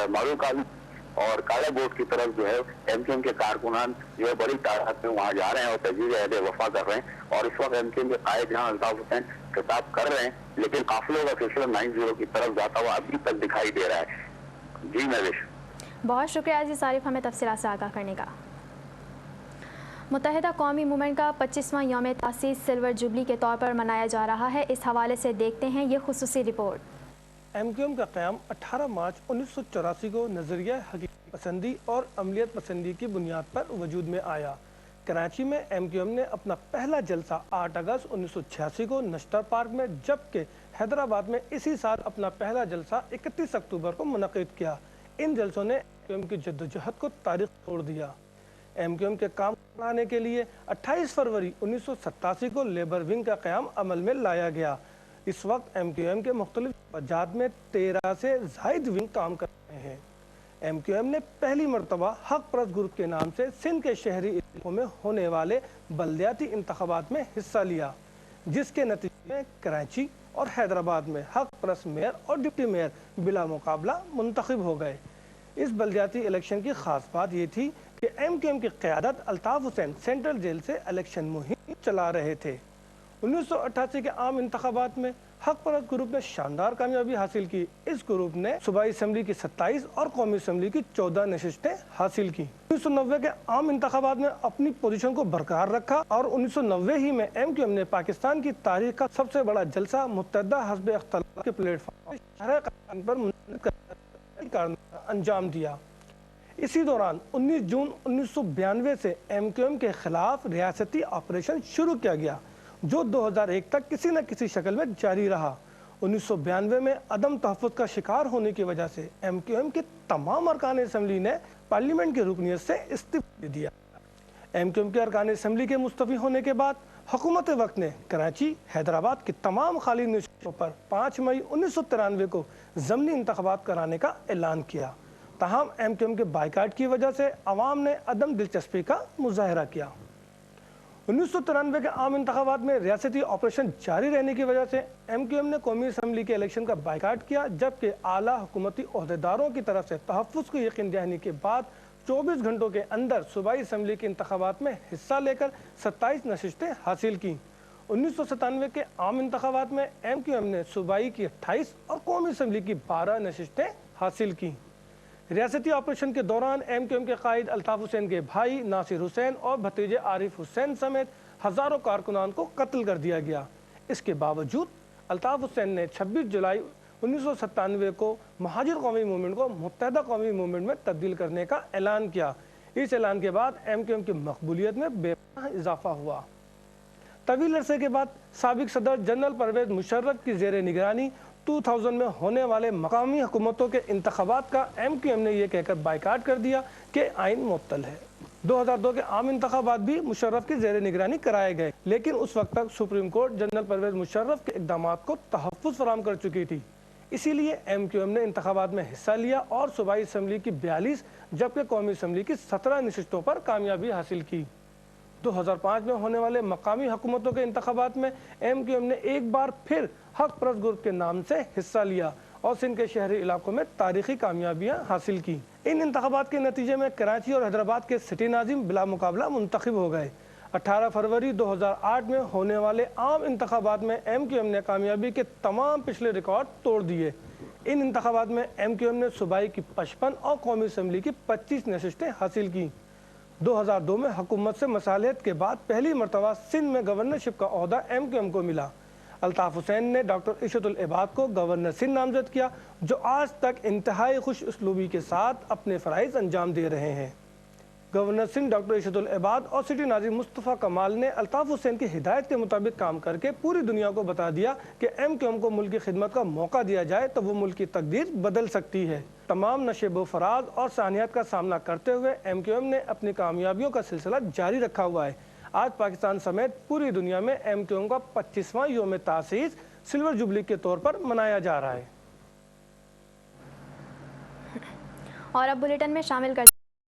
मारूकाल और काला बोर्ड की तरफ जो है एमक्यूएम के कारकुनान जो है बड़ी तादाद में वहाँ जा रहे हैं और तजवीज़ अहद वफा कर रहे हैं। और इस वक्त एमक्यूएम के कायद जहाँ अल्ताफ हुसैन खिताब कर रहे हैं, लेकिन काफिलों का सिलसिला 90 की तरफ जाता हुआ अभी तक दिखाई दे रहा है। जी नविश, बहुत शुक्रिया जी सारिफ हमें तफसीलात से आगाह करने का। मुत्तहिदा कौमी मूवमेंट का 25वां यौम तासीस सिल्वर जुबली के तौर पर मनाया जा रहा है। इस हवाले से देखते हैं ये खुसूसी रिपोर्ट। एमक्यूएम का क़याम 18 मार्च 1984 को नज़रिया हकीकत पसंदी और अमलियत पसंदी की बुनियाद पर वजूद में आया। कराची में एमक्यूएम ने अपना पहला जलसा 8 अगस्त 1986 को नश्तर पार्क में, जबकि हैदराबाद में इसी साल अपना पहला जलसा 31 अक्टूबर को मुनक़िद किया। इन जलसों ने एमक्यूएम की जद्दोजहद को तारीख़ तोड़ दिया। एमक्यूएम के काम बढ़ाने के लिए 28 फरवरी 1987 को लेबर विंग का क़याम अमल में लाया गया। इस वक्त एमक्यूएम के मुख्तलिफ वजात में 13 से ज़ायद विंग काम कर रहे हैं। एमक्यूएम ने पहली मरतबा हक परस्त ग्रुप के नाम से सिंध के शहरी इलाकों में होने वाले बल्दियाती इंतखाबात में हिस्सा लिया, जिसके नतीजे में कराची और हैदराबाद में हक परस्त मेयर और डिप्टी मेयर बिला मुकाबला मुंतखब हो गए। इस बल्दियाती इलेक्शन की खास बात ये थी कि एमक्यूएम की क़यादत अल्ताफ हुसैन सेंट्रल जेल से इलेक्शन मुहिम चला रहे थे। 1988 के आम इंतखाबात में हक परस्त ग्रुप ने शानदार कामयाबी हासिल की। इस ग्रुप ने सूबाई असम्बली की 27 और कौमी असम्बली की 14 नशिस्तें हासिल की। 1990 के आम इंतखाबात में अपनी पोजीशन को बरकरार रखा और 1990 ही में एमक्यूएम ने पाकिस्तान की तारीख का सबसे बड़ा जलसा मुत्तहदा हस्ब इख्तिलाफ के प्लेटफॉर्म पर अंजाम दिया। इसी दौरान 19 जून 1992 से एमक्यूएम के खिलाफ रियासती ऑपरेशन शुरू किया गया, जो 2001 तक किसी न किसी शक्ल में जारी रहा। 1992 में अदम तहफ़्फ़ुज़ का शिकार होने की वजह से एमक्यूएम के तमाम अरकान असम्बली ने पार्लियामेंट की रुकनियत से इस्तीफ़ा दे दिया। एमक्यूएम के अरकान असम्बली के मुस्तफ़ी होने के बाद हुकूमत वक्त ने कराची, हैदराबाद की तमाम खाली नशिस्तों पर 5 मई 1993 को ज़मनी इंतख़ाबात कराने का ऐलान किया। ताहम एमक्यूएम के बाइकाट की वजह से अवाम ने अदम दिलचस्पी का मुजाहरा किया। 1993 के आम इंतखाबात में रियासती ऑपरेशन जारी रहने की वजह से एमक्यूएम ने कौमी असम्बली के इलेक्शन का बाइकाट किया, जबकि आला हुकूमती ओहदेदारों की तरफ से तहफ़्फ़ुज़ को यकीन दहानी के बाद 24 घंटों के अंदर सूबाई असम्बली के इंतखाबात में हिस्सा लेकर 27 नशिस्तें हासिल की। 1997 के आम इंतखाबात में एमक्यूएम ने सूबाई की 28 और कौमी असम्बली की 12 नशिस्तें हासिल की। रियासती ऑपरेशन के दौरान एमक्यूएम के कायद अल्ताफ हुसैन के भाई नासिर हुसैन और भतीजे आरिफ हुसैन समेत हज़ारों कारकुनान को कत्ल कर दिया गया। इसके बावजूद अल्ताफ हुसैन ने 26 जुलाई 1997 को महाजिर कौमी मूवमेंट को मुत्तहदा कौमी मूवमेंट में तब्दील करने का ऐलान किया। इस ऐलान के बाद एमक्यूएम की मकबूलियत में बेपनाह इजाफा हुआ। तवील अरसे के बाद साबिक सदर जनरल परवेज़ मुशर्रफ की ज़ेर निगरानी 2000 में होने वाले मकामी हुकूमतों के इंतखाबात का एमक्यूएम ने यह कहकर बाइकाट कर दिया कि आइन मुअत्तल है। 2002 के आम इंतखाबात भी मुशर्रफ की ज़ेर निगरानी कराए गए, लेकिन उस वक्त तक supreme court general Pervez Musharraf के इक़दामात को तहफ़्फ़ुज़ फराहम कर चुकी थी। इसीलिए एमक्यूएम ने इंतखाबात में हिस्सा लिया और सूबाई असम्बली की 42 जबकि कौमी असम्बली की 17 नशिस्तों पर कामयाबी हासिल की। 2005 में होने वाले मकामी हुकूमतों के इंतखाबात में एमक्यूएम ने एक बार फिर हक परस्त ग्रुप के नाम से हिस्सा लिया और सिंध के शहरी इलाकों में तारीखी कामयाबियां हासिल की। इन इंतखाबात के नतीजे में कराची और हैदराबाद के सिटी नाज़िम बिला मुकाबला मुंतखब हो गए। 18 फरवरी 2008 में होने वाले आम इंतखाबात में एमक्यूएम ने कामयाबी के तमाम पिछले रिकॉर्ड तोड़ दिए। इन इंतखाबात में एमक्यूएम ने सूबाई की 55 और कौमी असम्बली की 25 नशिस्तें हासिल की। 2002 में हुकूमत से मसालियत के बाद पहली मरतबा सिंध में गवर्नरशिप का ओहदा एमक्यूएम को मिला। अल्ताफ हुसैन ने डॉक्टर इशरतुल इबाद को गवर्नर सिंध नामजद किया, जो आज तक इंतहाई खुश उसलूबी के साथ अपने फ़राइज़ अंजाम दे रहे हैं। गवर्नर सिंध डॉक्टर इशरतुल इबाद और सिटी नाज़िम मुस्तफ़ा कमाल ने अल्ताफ हुसैन की हिदायत के मुताबिक काम करके पूरी दुनिया को बता दिया कि एमक्यूएम को मुल्क की खिदमत का मौका दिया जाए तो वो मुल्क की तकदीर बदल सकती है। तमाम नशेब फराज और सानियत का सामना करते हुए एमक्यूएम ने अपनी कामयाबियों का सिलसिला जारी रखा हुआ है। आज पाकिस्तान समेत पूरी दुनिया में एमक्यूएम का 25वां यौम तासीस सिल्वर जुबली के तौर पर मनाया जा रहा है। और अब बुलेटिन में शामिल कर